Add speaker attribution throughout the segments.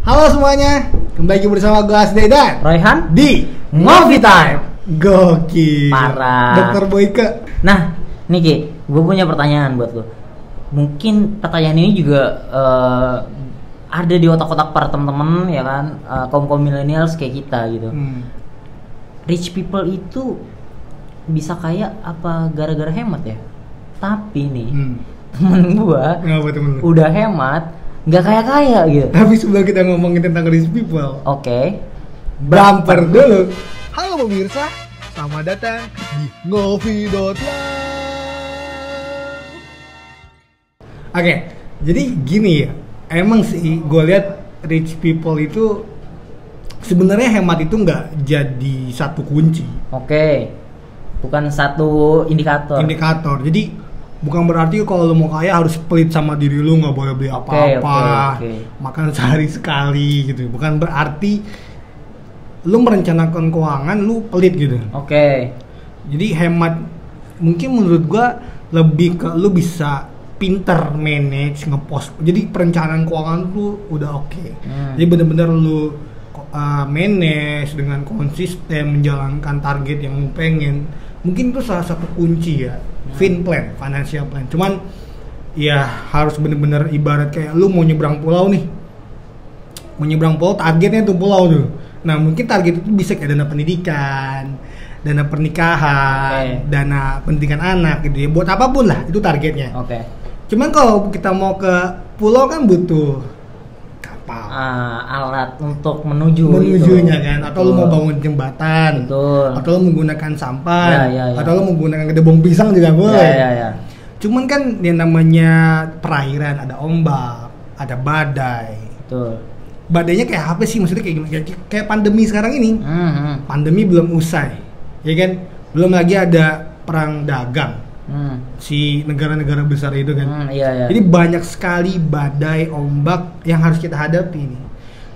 Speaker 1: Halo semuanya, kembali lagi bersama gue Asdai dan
Speaker 2: Royhan
Speaker 1: di
Speaker 2: Ngopi Time.
Speaker 1: Gokil.
Speaker 2: Parah.
Speaker 1: Dokter Boyke.
Speaker 2: Nah, nih Ki, gue punya pertanyaan buat lo. Mungkin pertanyaan ini juga ada di otak-otak para temen-temen ya kan, kaum millennials kayak kita gitu. Rich people itu bisa kaya apa gara-gara hemat ya? Tapi nih, temen gua udah hemat, nggak kaya-kaya gitu.
Speaker 1: Tapi sebelum kita ngomongin tentang rich people,
Speaker 2: Oke.
Speaker 1: bumper dulu. Halo pemirsa, selamat datang di Ngopi.live. Oke, jadi gini ya. Emang sih gue lihat rich people itu sebenarnya hemat itu nggak jadi satu kunci.
Speaker 2: Oke. Bukan satu indikator.
Speaker 1: Jadi bukan berarti kalau lo mau kaya harus pelit sama diri lo, nggak boleh beli apa-apa, makan sehari sekali gitu. Bukan berarti lo merencanakan keuangan lo pelit gitu. Jadi hemat mungkin menurut gua lebih ke lo bisa pinter manage, ngepost. Jadi perencanaan keuangan lu udah oke. Jadi bener-bener lu manage dengan konsisten menjalankan target yang lu pengen. Mungkin itu salah satu kunci ya. Financial plan. Cuman ya harus bener-bener ibarat kayak lu mau nyebrang pulau nih. Mau nyebrang pulau, targetnya tuh pulau tuh. Nah mungkin target itu bisa kayak dana pendidikan, dana pernikahan, dana pendidikan anak gitu ya. Buat apapun lah itu targetnya. Cuman kalau kita mau ke pulau kan butuh kapal,
Speaker 2: alat untuk menujunya
Speaker 1: itu kan, atau lu mau bangun jembatan, atau lu menggunakan sampan, atau lu menggunakan gedebong pisang juga boleh. Cuman kan yang namanya perairan ada ombak, ada badai. Badainya kayak apa sih, maksudnya kayak gimana? Kayak pandemi sekarang ini. Pandemi belum usai, ya kan? Belum lagi ada perang dagang. Si negara-negara besar itu kan. Jadi banyak sekali badai, ombak yang harus kita hadapi nih.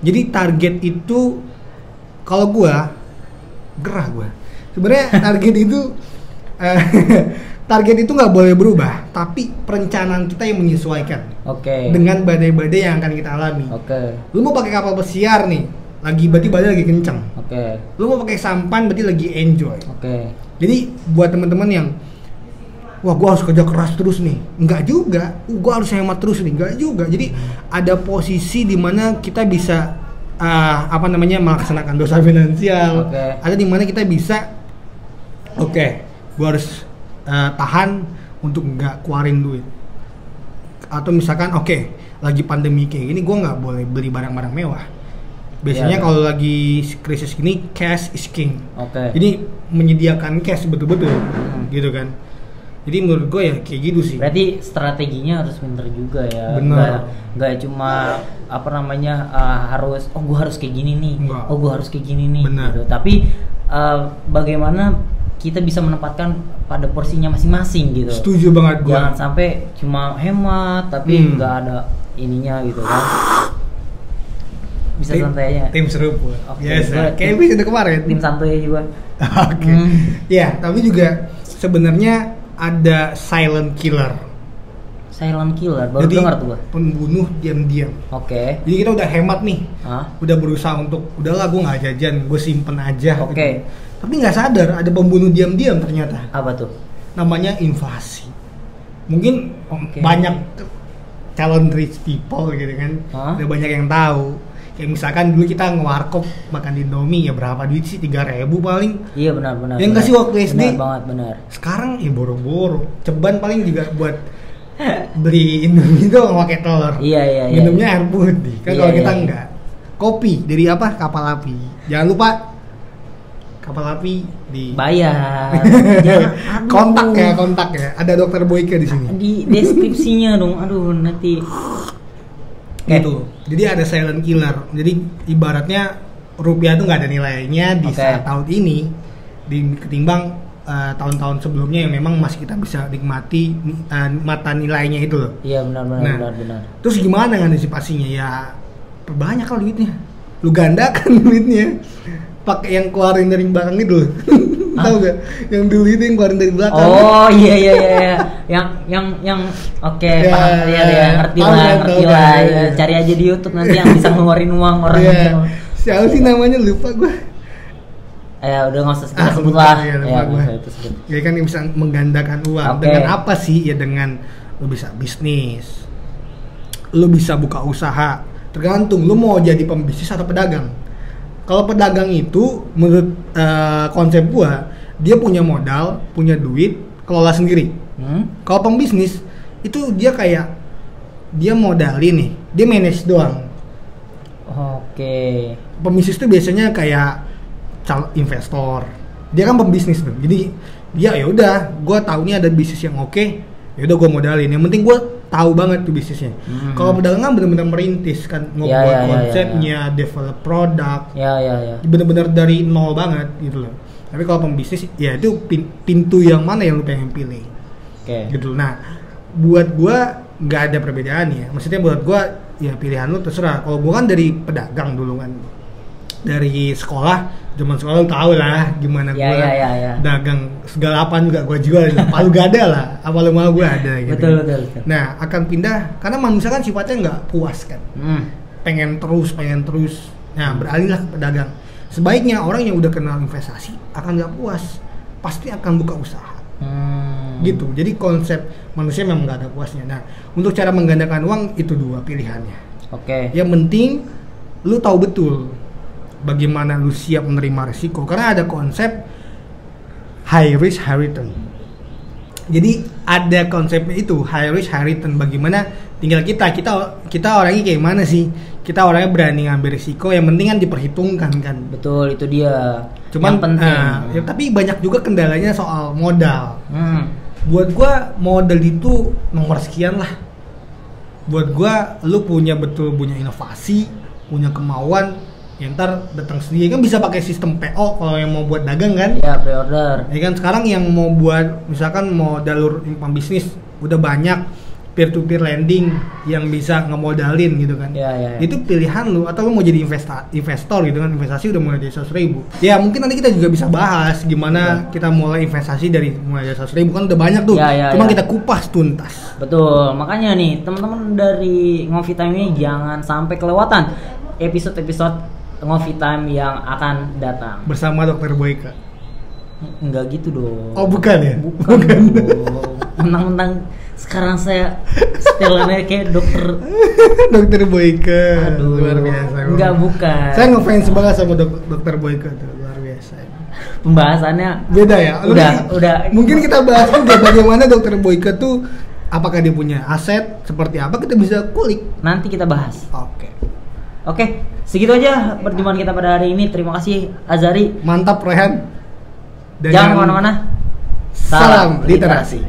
Speaker 1: Jadi target itu kalau gua sebenarnya target itu target itu nggak boleh berubah, tapi perencanaan kita yang menyesuaikan dengan badai-badai yang akan kita alami. Lu mau pakai kapal pesiar nih, berarti badai lagi kencang. Lu mau pakai sampan berarti lagi enjoy. Jadi buat teman-teman yang wah gue harus kerja keras terus nih, enggak juga, gue harus hemat terus nih, enggak juga. Jadi ada posisi di mana kita bisa melaksanakan dosa finansial. Ada di mana kita bisa gue harus tahan untuk nggak keluarin duit. Atau misalkan lagi pandemi kayak gini gue nggak boleh beli barang-barang mewah. Biasanya kalau lagi krisis gini cash is king. Jadi menyediakan cash betul-betul gitu kan. Jadi menurut gue ya kayak gitu sih. Berarti
Speaker 2: strateginya harus pinter juga ya. Nggak cuma harus gue harus kayak gini nih. Gue harus kayak gini nih. Gitu. Tapi bagaimana kita bisa menempatkan pada porsinya masing-masing gitu.
Speaker 1: Setuju banget gue.
Speaker 2: Jangan sampai cuma hemat tapi nggak ada ininya gitu kan. Bisa santainya.
Speaker 1: Tim seru gue. Kayak bisa kemarin.
Speaker 2: Tim santuy juga.
Speaker 1: Ya, tapi juga sebenarnya ada silent killer.
Speaker 2: Baru dengar tuh gua.
Speaker 1: Pembunuh diam-diam. Jadi kita udah hemat nih. Udah berusaha untuk udahlah gue nggak jajan, gue simpen aja. Gitu. Tapi nggak sadar ada pembunuh diam-diam ternyata.
Speaker 2: Apa tuh?
Speaker 1: Namanya inflasi. Mungkin banyak calon rich people gitu kan. Udah banyak yang tahu. Kayak misalkan dulu kita ngewarkop makan di Indomie ya berapa duit sih, 3.000 paling.
Speaker 2: Iya benar.
Speaker 1: Yang kasih waktu SD.
Speaker 2: Benar.
Speaker 1: Sekarang ya boro-boro. Ceban paling juga buat beli Indomie itu nggak pakai telur.
Speaker 2: Iya.
Speaker 1: Minumnya air putih. Kan kalau kita enggak. Kopi dari apa? Kapal api. Jangan lupa kapal api di
Speaker 2: bayar.
Speaker 1: kontak ya. Ada dokter Boyke di sini.
Speaker 2: Di deskripsinya dong. Aduh nanti.
Speaker 1: Gitu. Jadi ada silent killer. Jadi ibaratnya rupiah itu nggak ada nilainya di saat tahun ini ketimbang tahun-tahun sebelumnya yang memang masih kita bisa nikmati mata nilainya itu loh.
Speaker 2: Iya benar.
Speaker 1: Terus gimana antisipasinya? Ya perbanyak kalau duitnya. Lu gandakan duitnya. Pakai yang keluarin dari barang itu. Tahu gak? Yang dulu itu yang keluarin dari belakang.
Speaker 2: Oh iya. Yang oke, paham ya, ngerti lah. Ya. Cari aja di YouTube nanti yang bisa ngeluarin uang orang
Speaker 1: itu. Siapa sih namanya, lupa gue.
Speaker 2: Udah nggak usah sebut lah.
Speaker 1: Ya kan yang bisa menggandakan uang. Dengan apa sih? Ya dengan lo bisa bisnis, lo bisa buka usaha. Tergantung lo mau jadi pembisnis atau pedagang. Kalau pedagang itu menurut konsep gua, dia punya modal, punya duit, kelola sendiri. Kalau pembisnis itu dia kayak dia modalin nih, dia manage doang.
Speaker 2: Oke.
Speaker 1: Pembisnis itu biasanya kayak investor. Dia kan pembisnis tuh. Jadi dia ya udah, gua tahu nih ada bisnis yang oke, ya udah gua modalin. Yang penting gua tahu banget tuh bisnisnya. Kalau pedagang kan benar-benar merintis kan, ngebuat konsepnya, develop produk. Benar-benar dari nol banget gitu loh. Tapi kalau pembisnis ya itu pintu yang mana yang lu pengen pilih. Gitu. Nah, buat gua nggak ada perbedaan ya. Maksudnya buat gua ya pilihan lu terserah. Kalau gua kan dari pedagang dulu kan. Dari sekolah, zaman sekolah lu tau lah gimana gue dagang segala apa juga gue jual, palu gak ada lah, apa lu mau gue ada gitu.
Speaker 2: Betul.
Speaker 1: Nah akan pindah karena manusia kan sifatnya nggak puas kan, pengen terus. Nah beralihlah ke pedagang. Sebaiknya orang yang udah kenal investasi akan nggak puas, pasti akan buka usaha. Gitu. Jadi konsep manusia memang nggak ada puasnya. Nah untuk cara menggandakan uang itu dua pilihannya. Yang penting lu tahu betul bagaimana lu siap menerima resiko, karena ada konsep high risk high return. Jadi ada konsepnya itu high risk high return. Bagaimana tinggal kita orangnya kayak mana sih? Kita orangnya berani ngambil risiko, yang penting kan diperhitungkan kan.
Speaker 2: Betul, itu dia.
Speaker 1: Cuman penting. Ya, tapi banyak juga kendalanya soal modal. Buat gua modal itu nomor sekian lah. Buat gua lu punya inovasi, punya kemauan, ya ntar datang sendiri kan, bisa pakai sistem PO kalau yang mau buat dagang kan.
Speaker 2: Ya pre-order.
Speaker 1: Ya kan sekarang yang mau buat misalkan mau jalur pembisnis udah banyak peer to peer lending yang bisa ngemodalin gitu kan.
Speaker 2: Ya.
Speaker 1: Itu pilihan lu, atau lu mau jadi investor gitu kan, investasi udah mulai dari 100.000. Ya mungkin nanti kita juga bisa bahas gimana kita mulai investasi dari mulai dari 100.000 kan udah banyak tuh. Cuma kita kupas tuntas.
Speaker 2: Betul, makanya nih teman-teman dari Ngopi Time ini jangan sampai kelewatan episode-episode Ngopi Time yang akan datang
Speaker 1: bersama Dr. Boyka.
Speaker 2: Enggak gitu dong.
Speaker 1: Oh bukan ya?
Speaker 2: Bukan. Mentang-mentang sekarang saya setelannya kayak Dr.
Speaker 1: Boyka.
Speaker 2: Aduh,
Speaker 1: luar biasa.
Speaker 2: Enggak, bukan.
Speaker 1: Saya ngefans banget sama Dr. Boyka tuh, luar biasa.
Speaker 2: Pembahasannya
Speaker 1: beda ya?
Speaker 2: Udah.
Speaker 1: Mungkin kita bahas juga bagaimana Dr. Boyka tuh, apakah dia punya aset, seperti apa, kita bisa kulik.
Speaker 2: Nanti kita bahas.
Speaker 1: Oke,
Speaker 2: segitu aja perjumpaan kita pada hari ini. Terima kasih Azari.
Speaker 1: Mantap Rehan.
Speaker 2: Jangan kemana-mana.
Speaker 1: Salam literasi.